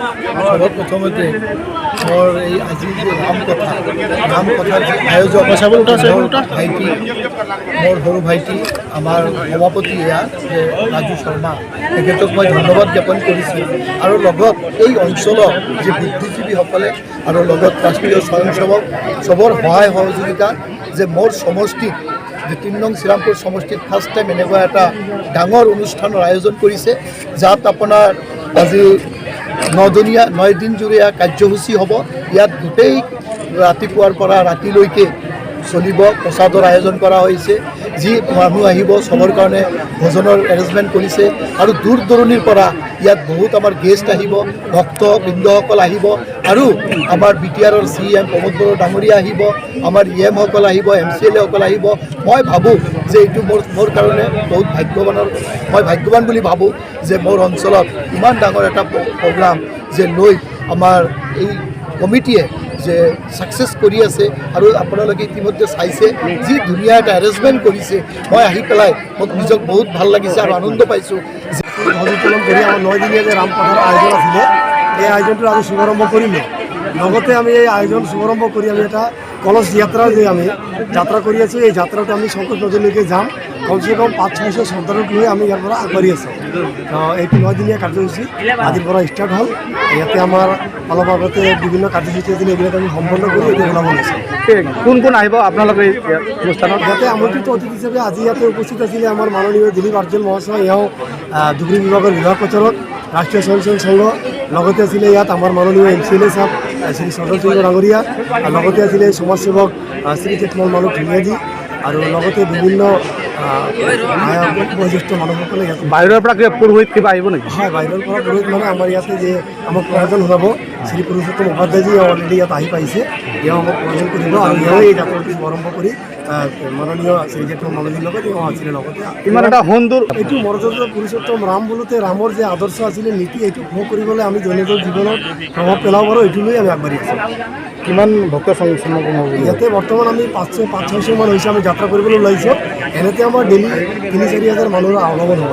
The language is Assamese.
সৰ্বপ্ৰথমতে মোৰ এই আজি যে নাম কথাৰ যে আয়োজক ভাইটি মোৰ সৰু ভাইটি আমাৰ সভাপতি এয়া যে ৰাজু শৰ্মা তেখেতক মই ধন্যবাদ জ্ঞাপন কৰিছোঁ আৰু লগত এই অঞ্চলৰ যে বুদ্ধিজীৱীসকলে আৰু লগত ৰাষ্ট্ৰীয় স্বয়ংসেৱক চবৰ সহায় সহযোগিতা যে মোৰ সমষ্টিত যে ৩ নং শ্ৰীৰামপুৰ সমষ্টিত ফাৰ্ষ্ট টাইম এনেকুৱা এটা ডাঙৰ অনুষ্ঠানৰ আয়োজন কৰিছে যাত আপোনাৰ আজি 9 দিনজুৰীয়া কাৰ্যসূচী হ'ব। ইয়াত গোটেই ৰাতিপুৱাৰ পৰা ৰাতিলৈকে চলিব। প্ৰসাদৰ আয়োজন কৰা হৈছে, যি মানুহ আহিব চবৰ কাৰণে ভোজনৰ এৰেঞ্জমেণ্ট কৰিছে আৰু দূৰ দূৰণিৰ পৰা ইয়াত বহুত আমাৰ গেষ্ট আহিব, ভক্তবৃন্দসকল আহিব আৰু আমাৰ BTRৰ CM প্ৰমোদ বড়ো ডাঙৰীয়া আহিব, আমাৰ EMসকল আহিব, MCLAসকল আহিব। মই ভাবোঁ যে এইটো মোৰ কাৰণে বহুত মই ভাগ্যৱান বুলি ভাবোঁ যে মোৰ অঞ্চলত ইমান ডাঙৰ এটা প্ৰগ্ৰাম যে লৈ আমাৰ এই কমিটিয়ে যে সাকসেস কৰি আছে আৰু আপোনালোকে ইতিমধ্যে চাইছে যি ধুনীয়া এটা এৰেঞ্জমেণ্ট কৰিছে। মই আহি পেলাই মোক নিজক বহুত ভাল লাগিছে আৰু আনন্দ পাইছোঁ। ধ্বজোত্তোলন কৰি আমাৰ 9 দিনীয়া যে ৰামপথাৰ আয়োজন আছিলে এই আয়োজনটো আজি শুভাৰম্ভ কৰিলোঁ। লগতে আমি এই আয়োজন শুভাৰম্ভ কৰি আমি এটা কলচ যাত্ৰা যে আমি যাত্ৰা কৰি আছোঁ, এই যাত্ৰাটো আমি শংকৰ নদীলৈকে যাম। কমচে কম 500-600 সন্তানক লৈ আমি ইয়াৰ পৰা আগবাঢ়ি আছোঁ। এইটো 9 দিনীয়া কাৰ্যসূচী আজিৰ পৰা ষ্টাৰ্ট হ'ল। ইয়াতে আমাৰ অলপ আগতে বিভিন্ন কাৰ্যসূচী আছিলে, এইবিলাক আমি সম্পন্ন কৰি এতিয়া ওলাব লৈছোঁ। কোন কোন আহিব আপোনালোকে এই অনুষ্ঠানত? ইয়াতে আমন্ত্ৰিত অতিথি হিচাপে আজি ইয়াতে উপস্থিত আছিলে আমাৰ মাননীয় দিলীপ আৰ্জুন মহাশয়, এওঁ ধুবুৰী বিভাগৰ বিভাগ প্ৰচাৰক ৰাষ্ট্ৰীয় স্বয়ংসেৱক সংঘ। লগতে আছিলে ইয়াত আমাৰ মাননীয় MCLA সাহেব শ্ৰী সদৰ চন্দ্ৰ ডাঙৰীয়া, লগতে আছিলে সমাজসেৱক শ্ৰী জেঠমল মানুহ ধুনীয়াজী আৰু লগতে বিভিন্ন বয়োজ্যেষ্ঠ মানুহসকলে ইয়াত। বাহিৰৰ পৰা কিবা পুৰোহিত কিবা আহিব নেকি? হয়, বাহিৰৰ পৰা পুৰোহিত মানে আমাৰ ইয়াতে যে আমাক প্ৰয়োজন শুনাব শ্ৰী পুৰুষোত্তম উপাধ্যায়জী অলৰেডি ইয়াত আহি পাইছে। এওঁ আমাক প্ৰয়োজন কৰিব আৰু এওঁ এই যাত্ৰাটো আৰম্ভ কৰি মাননীয় শ্ৰী জেঠমল মানুহজীৰ লগত এওঁ আছিলে। লগতে ইমান এটা সুন্দৰ এইটো মৰ্যাদা পুৰুষোত্তম ৰাম বোলোতে ৰামৰ যে আদৰ্শ আছিলে নীতি, এইটো ফল কৰিবলৈ আমি দৈনন্দিন জীৱনত প্ৰভাৱ পেলাব পাৰোঁ, এইটো লৈ আমি আগবাঢ়ি আছোঁ। কিমান ভক্ত সমাগম হ'ব? ইয়াতে বৰ্তমান আমি 500-600 মান হৈছে আমি যাত্ৰা কৰিবলৈ ওলাইছোঁ। এনেতে আমাৰ ডেইলি 3-4 হাজাৰ মানুহৰ আগমন হ'ব।